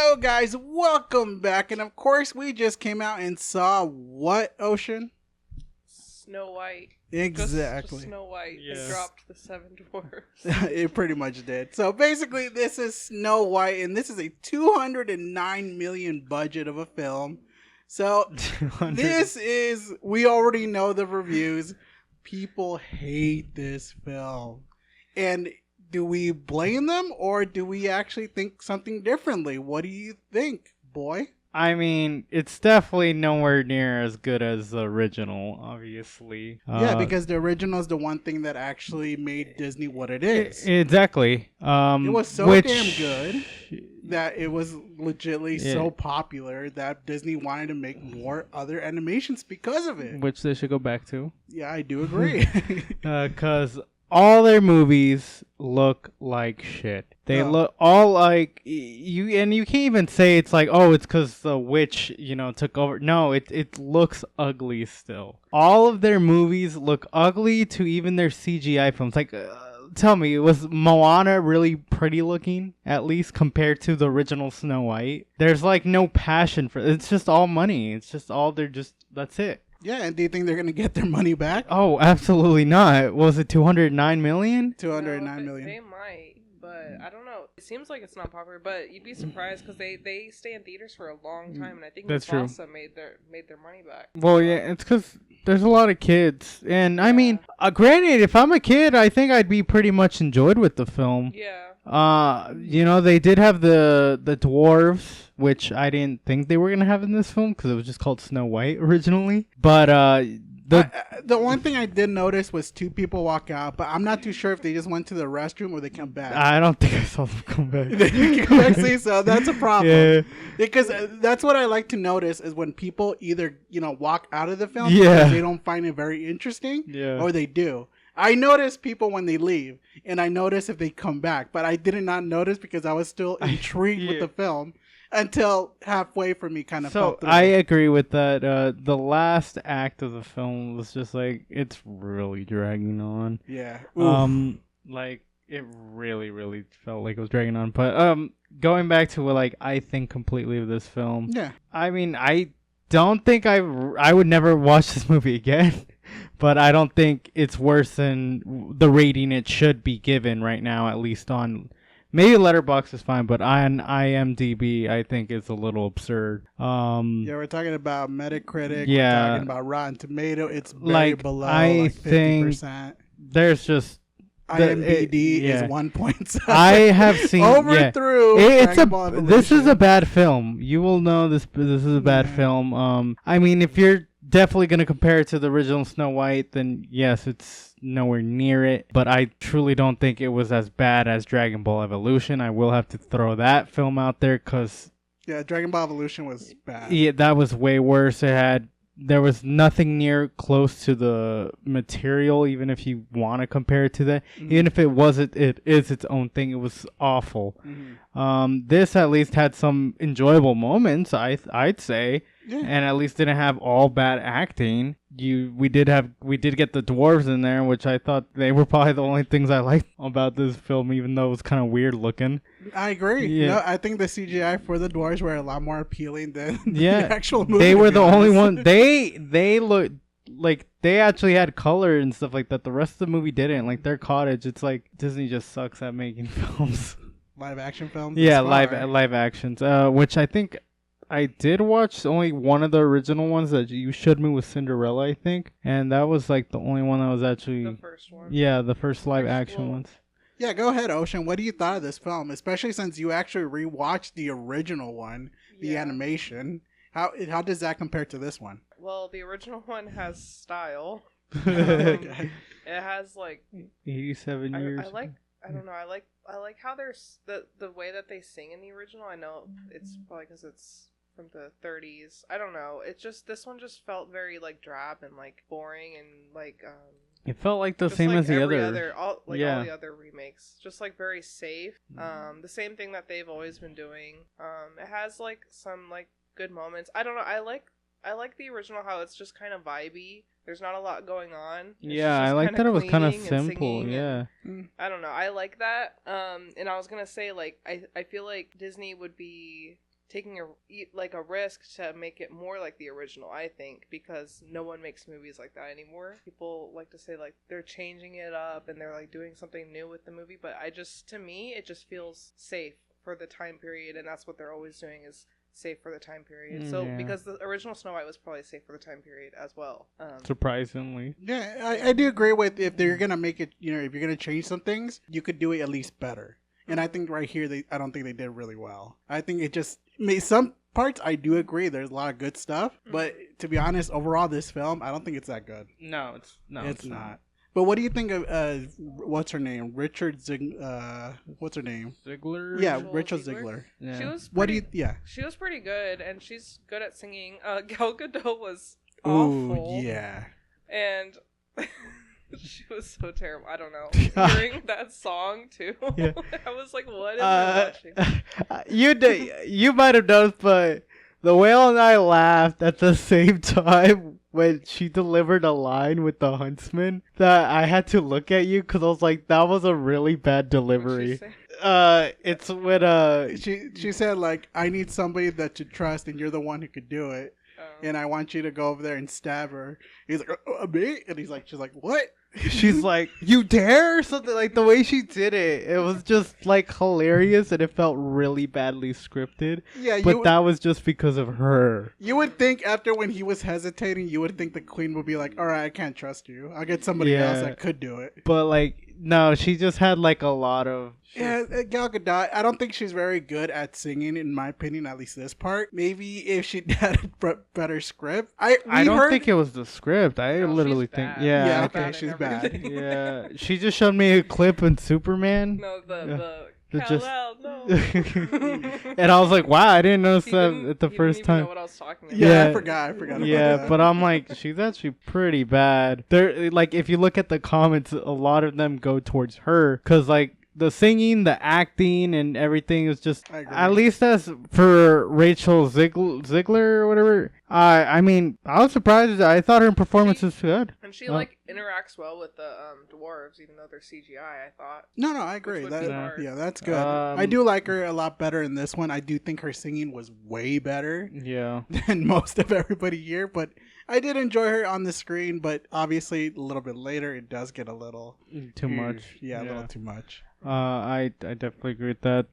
Yo, guys, welcome back. And of course, we just came out and saw what, Ocean? Snow White. Exactly. Just Snow White. Yes. They dropped the seven dwarfs. It pretty much did. So basically, this is Snow White, and this is a 209 million budget of a film. So we already know the reviews. People hate this film. And do we blame them, or do we actually think something differently? What do you think, boy? I mean, it's definitely nowhere near as good as the original, obviously. Yeah, because the original is the one thing that actually made Disney what it is. Exactly. It was so damn good that it was legitimately so popular that Disney wanted to make more other animations because of it. Which they should go back to. Yeah, I do agree. Because all their movies look like shit. They look all like you, and you can't even say it's like, oh, it's because the witch, took over. No, it looks ugly still. All of their movies look ugly to even their CGI films. Like, tell me, was Moana really pretty looking, at least compared to the original Snow White? There's like no passion for it. It's just all money. It's just all that's it. Yeah, and do you think they're going to get their money back? Oh, absolutely not. Was it 209 million? 209 million. They might, but I don't know. It seems like it's not popular, but you'd be surprised because they stay in theaters for a long time, and I think That's true. Mufasa made their money back. Well, yeah, it's because there's a lot of kids, and I mean, granted, if I'm a kid, I think I'd be pretty much enjoyed with the film. Yeah. They did have the dwarves, which I didn't think they were gonna have in this film because it was just called Snow White originally. But the one thing I did notice was two people walk out, but I'm not too sure if they just went to the restroom or they come back. I don't think I saw them come back. They didn't come back, see, so that's a problem. Yeah. Because that's what I like to notice is when people either walk out of the film Yeah. because they don't find it very interesting, or they do. I notice people when they leave, and I notice if they come back, but I did not notice because I was still intrigued with the film until halfway for me kind of fell through. I agree with that. The last act of the film was just like, it's really dragging on. Yeah. Like it really, really felt like it was dragging on. But going back to what I think completely of this film. Yeah. I mean, I don't think I would never watch this movie again. But I don't think it's worse than the rating it should be given right now, at least on... Maybe Letterboxd is fine, but on IMDb, I think it's a little absurd. We're talking about Metacritic. Yeah. We're talking about Rotten Tomato. It's very below, I 50%. There's just... IMDb is 1.7. I have seen... Overthrew This is a bad film. You will know this is a bad film. I mean, if you're definitely going to compare it to the original Snow White, then yes, it's nowhere near it. But I truly don't think it was as bad as Dragon Ball Evolution. I will have to throw that film out there because... Yeah, Dragon Ball Evolution was bad. Yeah, that was way worse. There was nothing near close to the material, even if you want to compare it to that. Mm-hmm. Even if it is its own thing, it was awful. Mm-hmm. This at least had some enjoyable moments, I'd say. Yeah. And at least didn't have all bad acting. We did get the dwarves in there, which I thought they were probably the only things I liked about this film, even though it was kind of weird looking. I agree. Yeah. No, I think the CGI for the dwarves were a lot more appealing than the Yeah. actual movie. They were the only one. They looked like they actually had color and stuff like that. The rest of the movie didn't. Like their cottage, it's like Disney just sucks at making films. Live action films. Yeah, live actions. Which I think. I did watch only one of the original ones that you showed me was Cinderella, I think. And that was like the only one that was actually... The first one. Yeah, the first live action ones. Yeah, go ahead, Ocean. What do you thought of this film? Especially since you actually rewatched the original one, the animation. How does that compare to this one? Well, the original one has style. Okay. It has 87 years. I don't know. I like how there's the way that they sing in the original. I know it's probably because it's from the 30s. I don't know. It's just this one just felt very drab and boring and it felt like the same as the all the other remakes. Just very safe. The same thing that they've always been doing. It has some good moments. I don't know. I like the original how it's just kind of vibey. There's not a lot going on. Yeah, I like that it was kind of simple. Yeah. I don't know. I like that. And I was gonna say I feel like Disney would be taking a risk to make it more like the original, I think, because no one makes movies like that anymore. People like to say like they're changing it up and they're like doing something new with the movie, but to me it just feels safe for the time period, and that's what they're always doing, is safe for the time period. So because the original Snow White was probably safe for the time period as well. Surprisingly. Yeah, I do agree with, if they're gonna make it, you know, if you're gonna change some things, you could do it at least better. And I think right here, I don't think they did really well. I think it just made some parts. I do agree. There's a lot of good stuff, but to be honest, overall, this film, I don't think it's that good. No, it's not. But what do you think of what's her name? What's her name? Ziegler. Yeah, Rachel Rachel Ziegler. Yeah. She was What do pretty, you? Yeah. she was pretty good, and she's good at singing. Gal Gadot was Ooh, awful. yeah. And she was so terrible. I don't know. Hearing that song too, Yeah. I was like, "What am I watching?" You might have noticed, but the whale and I laughed at the same time when she delivered a line with the huntsman, that I had to look at you because I was like, that was a really bad delivery. It's when She said, like, I need somebody that to trust, and you're the one who could do it. And I want you to go over there and stab her. He's like, me? And she's like, what? she's like, you dare? Something like the way she did it. It was just like hilarious, and it felt really badly scripted. Yeah, but that was just because of her. You would think after when he was hesitating, you would think the queen would be like, all right, I can't trust you. I'll get somebody else that could do it. But like, no, she just had like a lot of... Yeah, Gal Gadot, I don't think she's very good at singing, in my opinion, at least this part. Maybe if she had a better script. I don't think it was the script. I literally think... bad. Yeah, She's okay, bad she's at bad. everything. Yeah, she just showed me a clip in Superman. No, the just- Kal-El, no. And I was like, wow, I didn't notice He that didn't- at the he first didn't even time. know what I was talking about. Yeah, Yeah. I forgot about Yeah, that. but I'm like, she's actually pretty bad. There, like, if you look at the comments, a lot of them go towards her because, like, the singing, the acting, and everything is just, I agree. at least as for Rachel Ziegler or whatever. I mean, I was surprised. I thought her performance was good. And she like interacts well with the dwarves, even though they're CGI. I thought. No, I agree. Which would be hard. Yeah, that's good. I do like her a lot better in this one. I do think her singing was way better Yeah. than most of everybody here, but I did enjoy her on the screen, but obviously a little bit later it does get a little Too much. Yeah, a little too much. I definitely agree with that.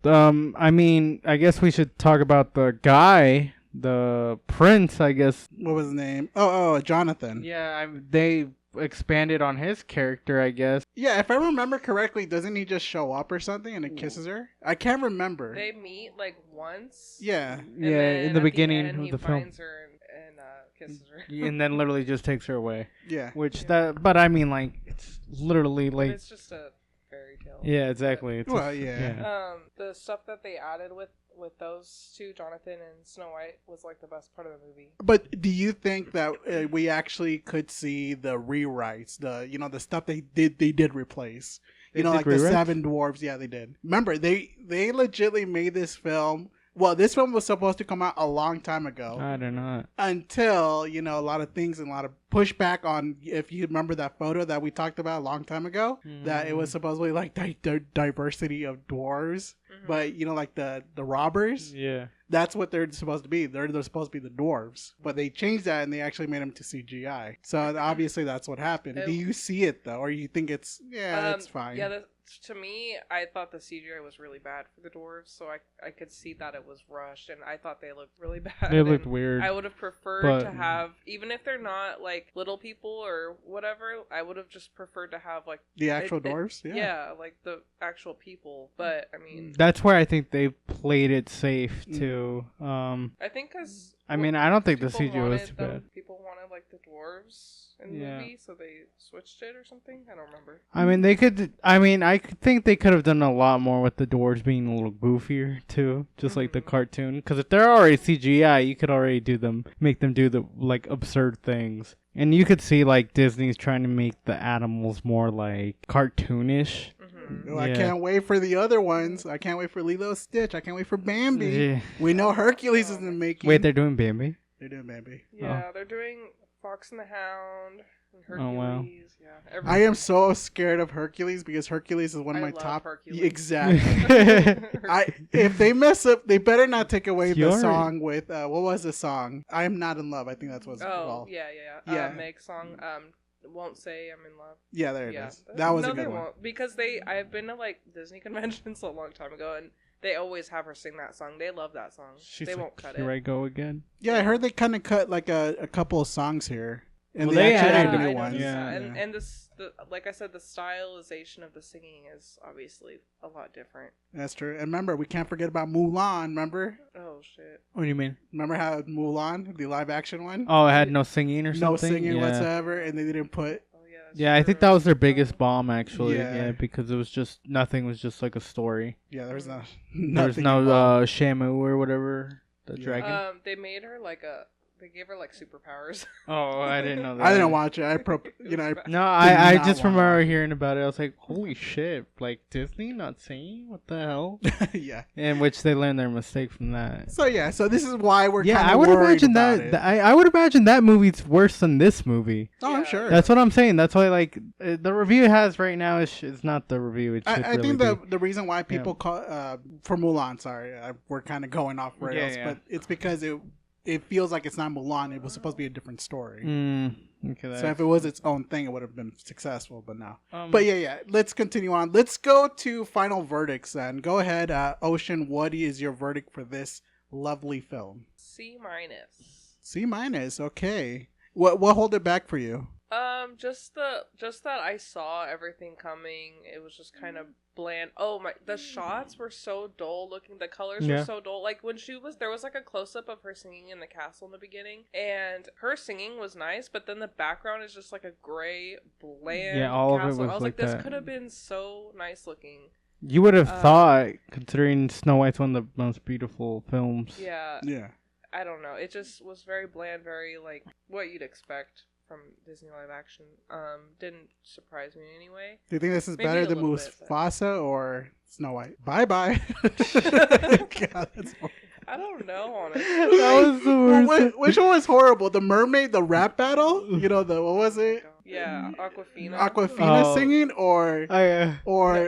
I mean, I guess we should talk about the guy, the prince, I guess. What was his name? Oh, Jonathan. Yeah, they expanded on his character, I guess. Yeah, if I remember correctly, doesn't he just show up or something and it kisses her? I can't remember. They meet like once. Yeah. And Yeah, then in the at beginning end, of he the film. finds her and kisses her. And then literally just takes her away. Yeah. But I mean, like, it's literally But like... it's just a fairy tale. Yeah, exactly. It's Well, yeah. The stuff that they added with those two, Jonathan and Snow White, was like the best part of the movie. But do you think that we actually could see the rewrites, the stuff they did replace? They like did the rewrites? Seven Dwarves. Yeah, they did. Remember, they legitimately made this film. Well, this film was supposed to come out a long time ago. I don't know. Until, a lot of things and a lot of pushback on, if you remember that photo that we talked about a long time ago, that it was supposedly like the diversity of dwarves, but, like the robbers. Yeah. That's what they're supposed to be. They're supposed to be the dwarves. But they changed that and they actually made them to CGI. So obviously that's what happened. Do you see it though? Or you think it's, it's fine? Yeah, to me, I thought the CGI was really bad for the dwarves, so I could see that it was rushed, and I thought they looked really bad. They looked weird. I would have preferred to have, even if they're not like little people or whatever, I would have just preferred to have like the actual dwarves? Yeah, like the actual people. But I mean, that's where I think they played it safe too. I think because I mean, I don't think the people CGI was wanted too them- bad. People wanted like the dwarves in the movie, so they switched it or something. I don't remember. I mean, they could. I mean, I think they could have done a lot more with the dwarves being a little goofier too, just like the cartoon. Because if they're already CGI, you could already make them do the like absurd things. And you could see like Disney's trying to make the animals more like cartoonish. Well, I can't wait for the other ones. I can't wait for Lilo and Stitch. I can't wait for Bambi. Yeah. We know Hercules is in the making. Wait, they're doing Bambi? They're doing Bambi. Yeah, they're doing Fox and the Hound, and Oh, wow. Hercules. Yeah, I am so scared of Hercules because Hercules is one of I my love top. Hercules. Exactly. If they mess up, they better not take away the You're- song with what was the song? I am not in love. I think that's what's Oh called. yeah. Yeah. Meg's song. Won't say I'm in love. Yeah, there it Yeah, is. That was no, a good they one. won't because I've been to like Disney conventions a long time ago, and they always have her sing that song. They love that song. She's They like, won't cut here I it. go again. Yeah, I heard they kind of cut like a couple of songs here, and Well, they they actually added added I new noticed ones. Yeah. that. And the like I said, the stylization of the singing is obviously a lot different. That's true. And remember, we can't forget about Mulan. Remember? Oh shit. What do you mean? Remember how Mulan, the live action one, Oh, it had no singing or something? no singing yeah. whatsoever, and they didn't put. Oh yeah. that's Yeah, I think true. that was their biggest bomb, actually. Yeah. Yeah, because it was just, nothing was just like a story. Yeah, there was no. There was nothing no involved. Shamu or whatever, the Yeah. dragon. They made her like they gave her like superpowers. Oh, I didn't know that. I didn't watch it. I No, I not just wanna remember watch it. hearing about it. I was like, holy shit. Like, Disney not singing? What the hell? yeah. In which they learned their mistake from that. So yeah, so this is why we're Yeah, kind of I would imagine about that. it. I would imagine that movie's worse than this movie. Oh, I'm Yeah. sure. That's what I'm saying. That's why, like, the review it has right now is not the review it should I really think be. the reason why people call for Mulan, sorry, we're kind of going off rails, Yeah. but it's because it feels like it's not Mulan. It was supposed to be a different story. Okay, So if it was its own thing, it would have been successful. But no. Um, But yeah. Let's continue on. Let's go to final verdicts then. Go ahead, Ocean. What is your verdict for this lovely film? C-. C-. Okay. What hold it back for you? Just that I saw everything coming. It was just kind of bland. Oh my, the shots were so dull looking. The colors Yeah. were so dull. Like when there was like a close up of her singing in the castle in the beginning, and her singing was nice, but then the background is just like a gray, bland. Yeah, all of it castle. was I was like this that. could have been so nice looking. You would have thought, considering Snow White's one of the most beautiful films. Yeah, Yeah. I don't know. It just was very bland, very like what you'd expect from Disney live action. Didn't surprise me in any way. Do you think this is Maybe better a than little bit, but- Mufasa or Snow White? Bye. God, that's horrible. I don't know, honestly. That was the worst. Which one was horrible? The mermaid, the rap battle? You know, what was it? Yeah, Aquafina. Aquafina Oh. singing or I,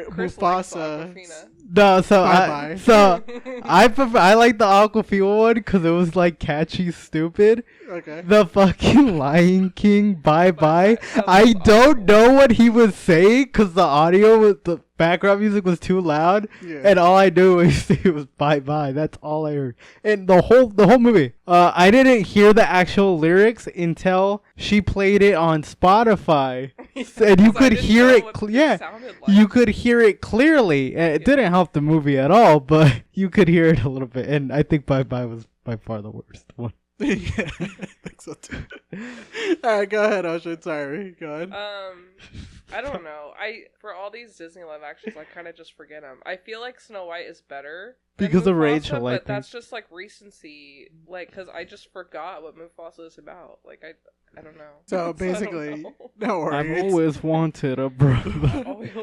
Chris likes Mufasa? Aquafina. no, so Bye-bye. I like the Aquafina one because it was like catchy, stupid. Okay. The fucking Lion King, bye bye. That I was don't awful. know what he was saying because the audio with the background music was too loud, Yeah. and all I knew was it was bye bye. That's all I heard, and the whole movie. I didn't hear the actual lyrics until she played it on Spotify, and you Because I could didn't hear know it. what Yeah, sounded like. you could hear it clearly. And it didn't help the movie at all, but you could hear it a little bit. And I think bye bye was by far the worst one. Yeah, I think so too. All right, go ahead, Ocean. Sorry, go ahead. I don't know. For all these Disney live actions, I kind of just forget them. I feel like Snow White is better than Because of Mufasa, Rachel, I but think. that's just like recency. Like, because I just forgot what Mufasa is about. Like, I don't know. So I don't basically, know. don't worry. I've it's- always wanted a brother.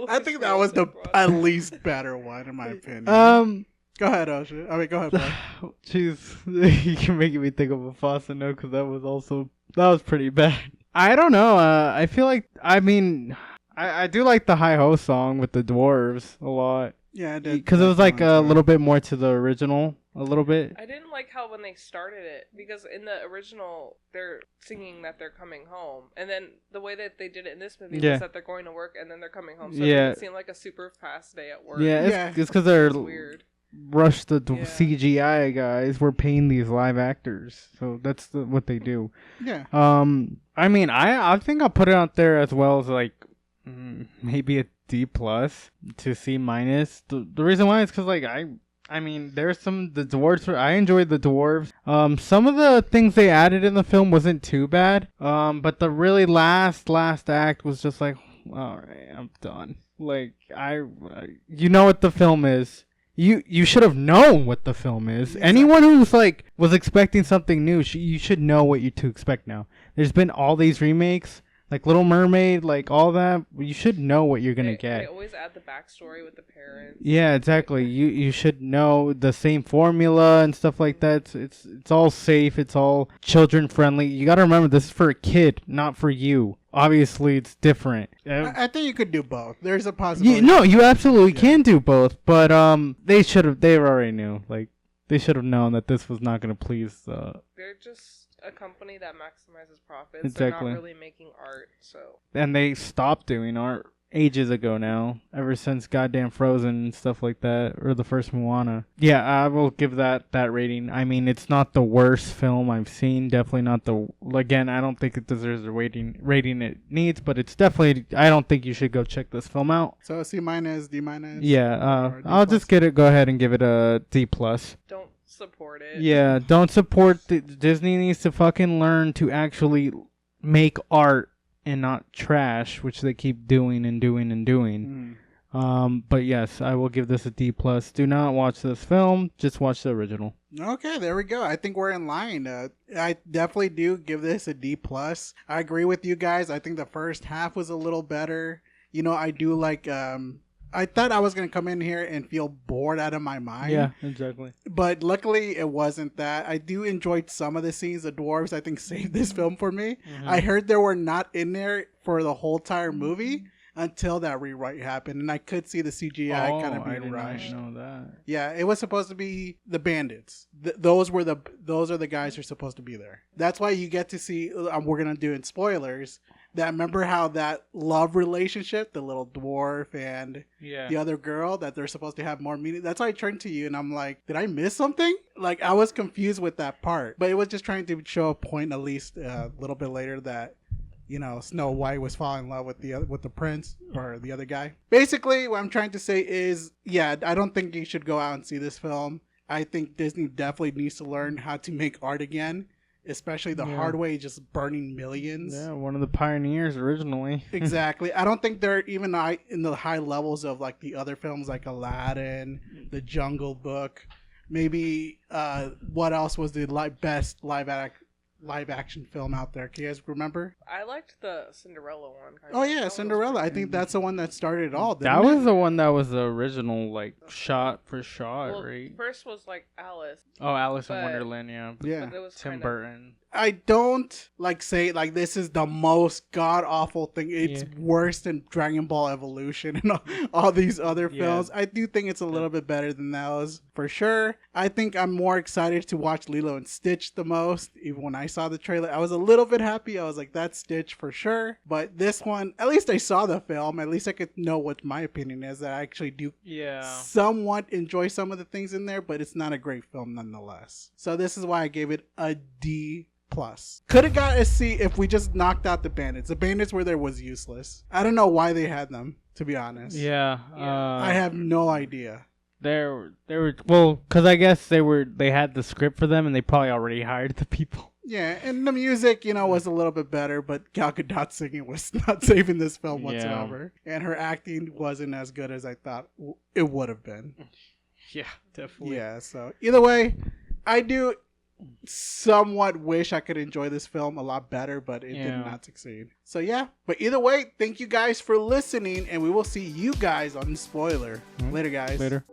I think that was the at least better one in my opinion. Go ahead, Ocean. I mean, go ahead, bro. Jeez, you're making me think of Mufasa now because that was pretty bad. I don't know. I feel like I do like the Hi Ho song with the dwarves a lot Yeah, because it was like a little bit more to the original, a little bit. I didn't like how when they started it, because in the original they're singing that they're coming home, and then the way that they did it in this movie Yeah. was that they're going to work and then they're coming home. So Yeah. it seemed like a super fast day at work. Yeah, Yeah. it's because they're It's weird. rushed the Yeah. CGI guys. We're paying these live actors, so that's what they do. Yeah. I mean, I think I'll put it out there as well as like maybe a D plus to C minus. The reason why is because like I mean, there's the dwarves. I enjoyed the dwarves. Some of the things they added in the film wasn't too bad. But the really last act was just like, all right, I'm done. Like you know what the film is. You should have known what the film is. Exactly. Anyone who's like was expecting something new, you should know what to expect now. There's been all these remakes. Like Little Mermaid, like all that. You should know what you're gonna get. They always add the backstory with the parents. Yeah, exactly. You should know the same formula and stuff like that. It's all safe. It's all children friendly. You got to remember this is for a kid, not for you. Obviously, it's different. I think you could do both. There's a possibility. No, you absolutely can do both. But they should have. They already knew. Like they should have known that this was not going to please. They're just a company that maximizes profits. Exactly. They're not really making art, so. And they stopped doing art ages ago now. Ever since goddamn Frozen and stuff like that, or the first Moana. Yeah, I will give that rating. I mean, it's not the worst film I've seen. Definitely not the. Again, I don't think it deserves the rating it needs, but it's definitely. I don't think you should go check this film out. So C-, D-. Yeah, I'll just go ahead and give it a D+. Don't support it. Yeah, don't support. Disney needs to fucking learn to actually make art and not trash, which they keep doing and doing and doing. But yes, I will give this a D+. Do not watch this film. Just watch the original. Okay, there we go. I think we're in line. I definitely do give this a D+. I agree with you guys. I think the first half was a little better. You know, I do like... I thought I was going to come in here and feel bored out of my mind. Yeah, exactly. But luckily, it wasn't that. I do enjoy some of the scenes. The dwarves, I think, saved this film for me. Mm-hmm. I heard they were not in there for the whole entire movie until that rewrite happened. And I could see the CGI kind of being rushed. I didn't know that. Yeah, it was supposed to be the bandits. Those are the guys who are supposed to be there. That's why you get to see, we're going to do in spoilers, that remember how that love relationship, the little dwarf and the other girl, that they're supposed to have more meaning. That's why I turned to you and I'm like, did I miss something? Like, I was confused with that part. But it was just trying to show a point, at least a little bit later, that, you know, Snow White was falling in love with the prince or the other guy. Basically, what I'm trying to say is, yeah, I don't think you should go out and see this film. I think Disney definitely needs to learn how to make art again. Especially the hard way, just burning millions. Yeah, one of the pioneers originally. Exactly. I don't think they're even in the high levels of like the other films like Aladdin, The Jungle Book. Maybe what else was the best live action film out there? Can you guys remember? I liked the Cinderella one. Oh yeah, Cinderella. I think that's the one that started it all. That was the one that was the original, like shot for shot, right? First was like Alice. Oh, Alice in Wonderland, yeah. Yeah. But it was Tim Burton. I don't say like this is the most god awful thing. It's worse than Dragon Ball Evolution and all these other films. I do think it's a little bit better than those for sure. I think I'm more excited to watch Lilo and Stitch the most. Even when I saw the trailer, I was a little bit happy. I was like, that's Stitch for sure. But this one, at least I saw the film. At least I could know what my opinion is. That I actually do somewhat enjoy some of the things in there, but it's not a great film nonetheless. So this is why I gave it a D+. Could have got a C if we just knocked out the bandits. The bandits were there was useless. I don't know why they had them, to be honest. Yeah. I have no idea. They were well, because I guess they had the script for them and they probably already hired the people. Yeah, and the music, was a little bit better, but Gal Gadot singing was not saving this film whatsoever. And her acting wasn't as good as I thought it would have been. Yeah, definitely. Yeah, so either way, I do somewhat wish I could enjoy this film a lot better, but it did not succeed. So yeah, but either way, thank you guys for listening, and we will see you guys on the spoiler. Later, guys. Later.